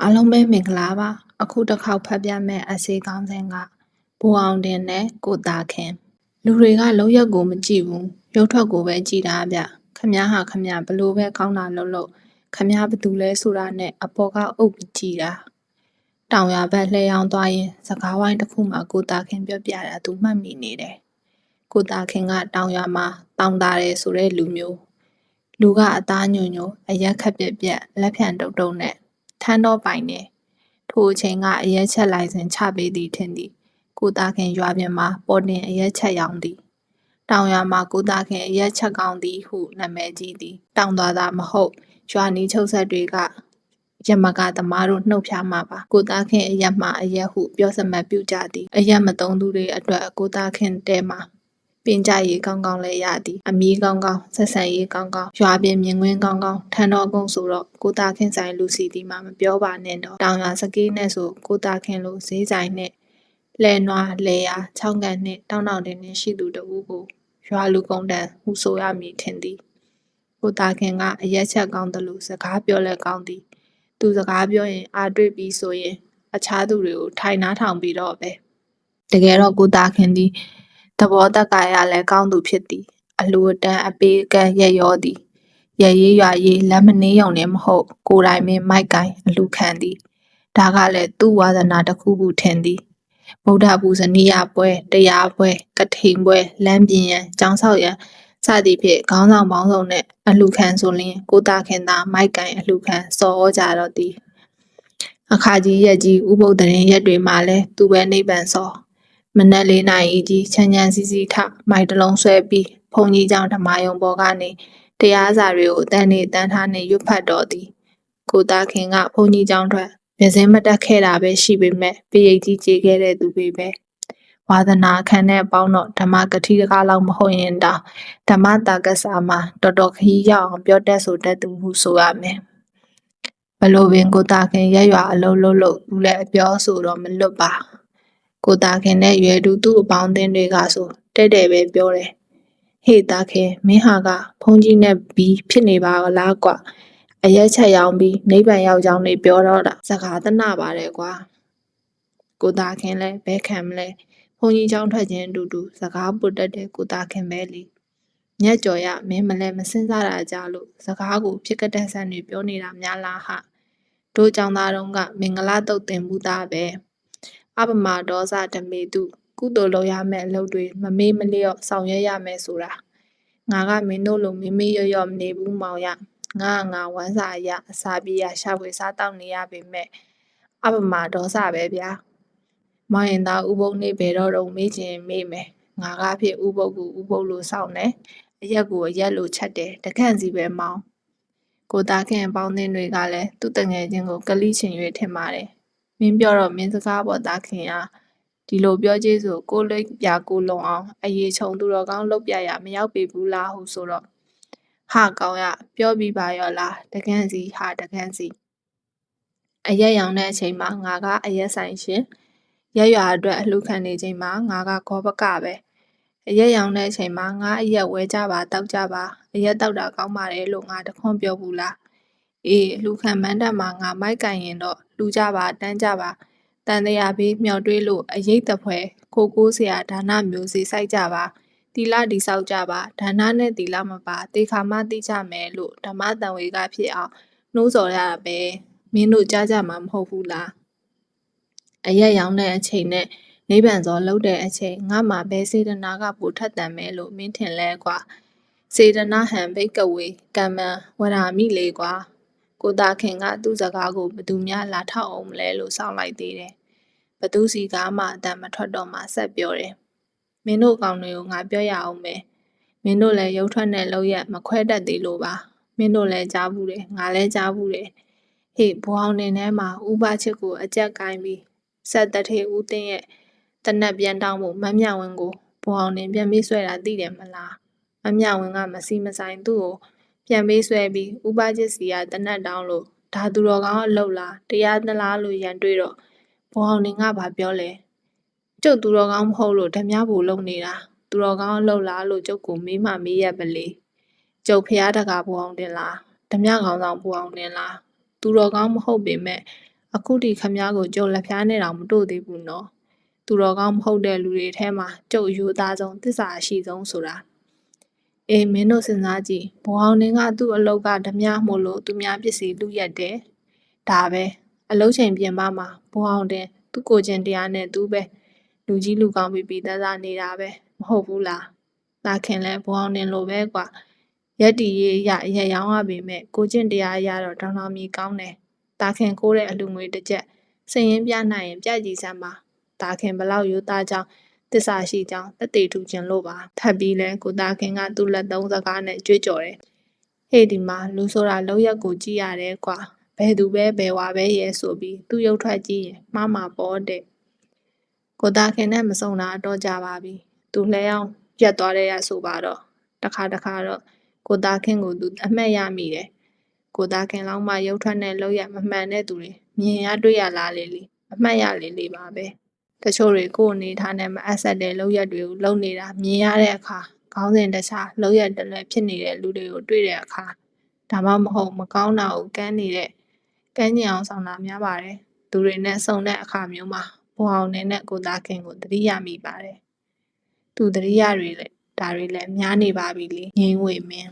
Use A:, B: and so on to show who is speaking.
A: အားလုံးပဲမင်္ဂလာပါအခုတစ်ခေါက်ဖတ်ပြမယ့်အစီကောင်းစဉ်ကဘိုးအောင်တင်နဲ့ကိုသားခင်လူတွေကလောက်ရက်ကိုမကြည့်ဘူးရုပ်ထွက်ကိုပဲကြည်တာဗျခမည်းဟာခမည်းဘလို့ပဲကောင်းတာလို့ခမည်းဘသူလဲဆိုတာနဲ့အပေါ်ကအုပ်ပြီးကြည်တာတောင်ရဘက်လှဲအောင်သွားရင်စကားဝိုင်းတစ်ခုမှကိုသားခင်ပြောပြတာသူမှတ်မိနေတယ်ကိုသားခင်ကတောင်ရမှာတောင်တာတယ်ဆိုတဲ့လူမျိုးလူကအသားညွညွအရက်ခက်ပြက်ပြက်လက်ဖြံတုတ်တုတ်နဲ့ထမ်းတော့ပိုင်နေထိုအချိန်ကအရက်ချက်လိုက်စဉ်ချပေးသည်ထင်သည်ကိုသားခင်ရွာပြင်မှာပေါ်တင်အရက်ချက်ရောင်းသည်တောင်ရွာမှာကိုသားခင်အရက်ချက်ကောင်းသည်ဟုနာမည်ကြီးသည်တောင်သွားတာမဟုတ်ရွာနီးချုပ်ဆက်တွေကရမကသမားတို့နှုတ်ဖျားမှာပါကိုသားခင်အရက်မှာအရက်ဟုပြောစမှတ်ပြုကြသည်အရက်မသုံးသူတွေအတွက်ကိုသားခင်တဲမှာပင်ကြရေးကောင်းကောင်းလဲရသည်အမီးကောင်းကောင်းဆက်ဆံရေးကောင်းကောင်းရွာပြင်မြင်ကွင်းကောင်းကောင်းထန်တော်ကုန်းဆိုတော့ကိုသားခင်ဆိုင်လူစီဒီမှာမပြောပါနဲ့တော့တောင်ရွာစကေးနဲ့ဆိုကိုသားခင်လိုဈေးဆိုင်နဲ့လဲနွားလဲရချောင်းကန်နဲ့တောင်းတောင်တင်းတင်းရှိသူတို့ကိုရွာလူကုန်တန်ဟုဆိုရမည်ထင်သည်ကိုသားခင်ကအရက်ချက်ကောင်းတယ်လို့စကားပြောလဲကောင်းသည်သူစကားပြောရင်အာတွေ့ပြီးဆိုရင်အခြားသူတွေကိုထိုင်နားထောင်ပြီးတော့ပဲတကယ်တော့ကိုသားခင်သည်သဘောတက္ကရာလည်းကောင်းသူဖြစ်သည်အလူအတန်းအပေးကမ်းရက်ရောသည်ရရေးရွာရေးလက်မနှေးရုံနဲ့မဟုတ်ကိုယ်တိုင်မင်းမိုက်ကိုင်အလူခံသည်ဒါကလည်းသူ့ဝါသနာတစ်ခုခုထင်သည်ဗုဒ္ဓဘုဇနီယပွဲတရားပွဲကထိန်ပွဲလမ်းပြင်ရန်ကျောင်းဆောက်ရန်စသည်ဖြင့်ခေါင်းဆောင်ပေါင်းစုံနဲ့အလူခံဆိုလျင်ကိုသားခင်သာမိုက်ကိုင်အလူခံစော်ဩကြတော့သည်အခါကြီးရက်ကြီးဥပုပ်တရင်ရက်တွေမှာလဲသူပဲနိဗ္ဗာန်စောမနက်၄နာရီကြီးချမ်းချမ်းစီစီထမိုက်တလုံးဆွဲပြီးဘုံကြီးကျောင်းဓမ္မယုံပေါ်ကနေတရားစာတွေကိုတန်းနေတန်းထားနေရွတ်ဖတ်တော်သည်ကိုသားခင်ကဘုံကြီးကျောင်းထွက်မျက်စင်းမတက်ခဲ့တာပဲရှိပေမဲ့ပိရိတ်ကြီးကြေခဲ့တဲ့သူတွေပဲဝါသနာခံတဲ့အပေါင်းတော့ဓမ္မကတိတကားလောက်မဟုတ်ရင်တောင်ဓမ္မတာကစာမှာတော်တော်ခရီးရောက်အောင်ပြောတတ်ဆိုတတ်သူမှုဆိုရမယ်ဘလို့ပင်ကိုသားခင်ရက်ရွာအလုံးလုံးလို့သူလည်းအပြောဆိုတော့မလွတ်ပါကိုသားခင်နဲ့ရွယ်တူသူ့အပေါင်းအသင်းတွေကဆိုတဲ့တဲ့ပဲပြောတယ်ဟေ့သားခင်မင်းဟာကဘုန်းကြီးနဲ့ဘီဖြစ်နေပါလားကွာအရက်ချက်ရောင်းပြီးနိဗ္ဗာန်ရောက်ကြောင်းနေပြောတော့တာစကားတနာပါတယ်ကွာကိုသားခင်လည်းဘဲခံမလဲဘုန်းကြီးကျောင်းထွက်ခြင်းအတူတူစကားပုတ်တတ်တဲ့ကိုသားခင်ပဲလေမြတ်ကျော်ရမင်းမလဲမစင်စားတာကြလို့စကားကိုဖြစ်ကတဲ့ဆန်းတွေပြောနေတာများလားဟာတို့ကျောင်းသားတို့ကမင်္ဂလာတုတ်တင်မှုသားပဲအပမဒေါသဓမေတုကုသိုလ်လုပ်ရမယ့်အလုပ်တွေမမေ့မလျော့ဆောင်ရွက်ရမယ်ဆိုတာငါကမင်းတို့လိုမေ့မေ့လျော့လျော့မနေဘူးမောင်ရငါဝမ်းစာရအစာပြေရရှာဖွေစားတောက်နေရပေမဲ့အပမဒေါသပဲဗျာမောင်ရင်သားဥပုပ်နေဘယ်တော့မေ့ချင်မေ့မယ်ငါကဖြစ်ဥပုပ်ကိုဥပုပ်လို့စောင့်နေအရက်ကိုအရက်လို့ချက်တယ်တခန့်စီပဲမောင်ကိုသားခင်ပေါင်းသင်းတွေကလည်းသူ့တငယ်ချင်းကိုကလိချင်၍ထင်ပါတယ်မင်းပြောတော့မင်းစကားပေါ်သားခင်အားဒီလိုပြောကျေးဆိုကိုလိပ်ပြကိုလုံအောင်အရေးချုံသူတော်ကောင်းလုတ်ပြရမရောက်ပြီဘူးလားဟုဆိုတော့ဟာကောင်းရပြောပြီးပါရောလားတကန့်စီဟာတကန့်စီအရက်ရောင်တဲ့အချိန်မှာငါကအရက်ဆိုင်ရှင်ရက်ရွာအတွက်အလှခံနေချိန်မှာငါကခေါ်ပကပဲအရက်ရောင်တဲ့အချိန်မှာငါအရက်ဝဲကြပါတောက်ကြပါအရက်တောက်တာကောင်းပါတယ်လို့ငါတခွန်းပြောဘူးလားအေးလူခံမန်းတက်မှာငါမိုက်ကင်ရင်တော့လူကြပါတန်းကြပါတန်တရားဘေးမျောတွေးလို့အရေးတဖွဲခိုကိုးเสียဒါနမျိုးစီစိုက်ကြပါတီလာဒီဆောက်ကြပါဒါနနဲ့တီလာမပါတေခါမသိကြမယ်လို့ဓမ္မတန်ဝေကဖြစ်အောင်နှိုးဆော်ရတာပဲမင်းတို့ကြားကြမှာမဟုတ်ဘူးလားအရက်ရောင်တဲ့အချိန်နဲ့နိဗ္ဗာန်စောလှုပ်တဲ့အချိန်ငါမှဘဲစေတနာကပိုထက်တန်မယ်လို့မင်းထင်လဲကွာစေတနာဟံဘိကဝေကမ္မံဝရာမိလေကွာကိုသားခင်ကသူ့စကားကိုဘသူများလာထောက်အောင်မလဲလို့စောင့်လိုက်သေးတယ်ဘသူစီကားမှအတန်မထွက်တော့မှဆက်ပြောတယ်မင်းတို့ကောင်တွေကိုငါပြောရအောင်မယ်မင်းတို့လည်းရုပ်ထွက်နဲ့လောက်ရမခွဲတတ်သေးလို့ပါမင်းတို့လည်းကြားဘူးတယ်ငါလည်းကြားဘူးတယ်ဟေ့ဘွားအောင်နေထဲမှာဥပချစ်ကိုအကြက်ကိုင်းပြီးဆက်တထေဦးတင်းရဲ့တနက်ပြန်တောင်းဖို့မမြဝင်းကိုဘွားအောင်နေပြန်ပြီးဆွဲတာသိတယ်မလားမမြဝင်းကမစီမဆိုင်သူ့ကိုပြန်ပေးဆွဲပြီးဥပချစ်စီကတနက်တောင်းလို့ဒါသူတော်ကောင်းအလုပ်လားတရားသလားလို့ရန်တွေးတော့ဘွားအောင်နေကဘာပြောလဲကျုပ်သူတော်ကောင်းမဟုတ်လို့ဓမြဘူလုံနေတာသူတော်ကောင်းအလုပ်လားလို့ကျုပ်ကိုမေးမှမေးရပါလေကျုပ်ဖျားတကာဘွားအောင်တင်လားဓမြခေါင်းဆောင်ဘွားအောင်တင်လားသူတော်ကောင်းမဟုတ်ပေမဲ့ အခုထိခမ ्या ကိုကြုံလက်ဖျားနဲ့တောင်မတို့သေးဘူးနော်သူတော်ကောင်းမဟုတ်တဲ့လူတွေထဲမှာကျုပ်ရိုးသားဆုံးသစ္စာအရှိဆုံးဆိုတာအေးမင်းတို့စဉ်းစားကြည့်ဘွာအောင်နေကသူ့အလောက်ကဓမြမို့လို့သူများပစ္စည်းလူရက်တယ်ဒါပဲအလုတ်ချိန်ပြင်ပမှာဘွာအောင်တင်သူ့ကိုချင်းတရားနဲ့သူပဲလူကြီးလူကောင်းပြီးသားသားနေတာပဲမဟုတ်ဘူးလားတာခင်လဲဘွာအောင်တင်လိုပဲကွာရက်တီရေးရရက်ရောင်းရပေမဲ့ကိုချင်းတရားရတော့တောင်းတောင်းမြည်ကောင်းတယ်တာခင်ခိုးတဲ့အလူငွေတစ်ချက်စင်ရင်ပြနိုင်ရင်ပြကြည့်စမ်းပါတာခင်ဘလောက်ရိုးသားကြောင်းသစ္စာရှိကြောင်းတက်တေထူခြင်းလို့ပါထပ်ပြီးလဲကိုတာခင်ကသူ့လက်သုံးစကားနဲ့ကြွေးကြော်တယ်ဟေ့ဒီမှာလူဆိုတာလောက်ရက်ကိုကြည့်ရတယ်ကွာဘယ်သူပဲဘယ်ဝါပဲရဲဆိုပြီးသူ့ရုပ်ထွက်ကြည့်ရင်မှားမှာပေါ့တဲ့ကိုတာခင်နဲ့မစုံတာအတော့ကြပါပြီသူလဲအောင်ရက်သွားတဲ့ရဆိုပါတော့တခါတော့ကိုတာခင်ကိုသူအမှတ်ရမိတယ်ကိုတာခင်လောက်မှရုပ်ထွက်နဲ့လောက်ရမမှန်တဲ့သူတွေမြင်ရတွေ့ရလားလေအမှတ်ရလေပါပဲတချို့တွေကိုအနေထားနဲ့မအပ်ဆက်တဲ့လောက်ရက်တွေကိုလုံနေတာမြင်ရတဲ့အခါခေါင်းစဉ်တခြားလောက်ရက်တလွဲဖြစ်နေတဲ့လူတွေကိုတွေ့တဲ့အခါဒါမှမဟုတ်မကောင်းတာကိုကမ်းနေတဲ့ကမ်းညင်အောင်ဆောင်တာများပါတယ်သူတွေနဲ့ဆုံတဲ့အခါမျိုးမှာဘွာအောင်နဲ့ကိုတာခင်ကိုသတိရမိပါတယ်သူသတိရတွေလေဒါတွေလည်းများနေပါပြီလေငိမ့်ဝေမင်း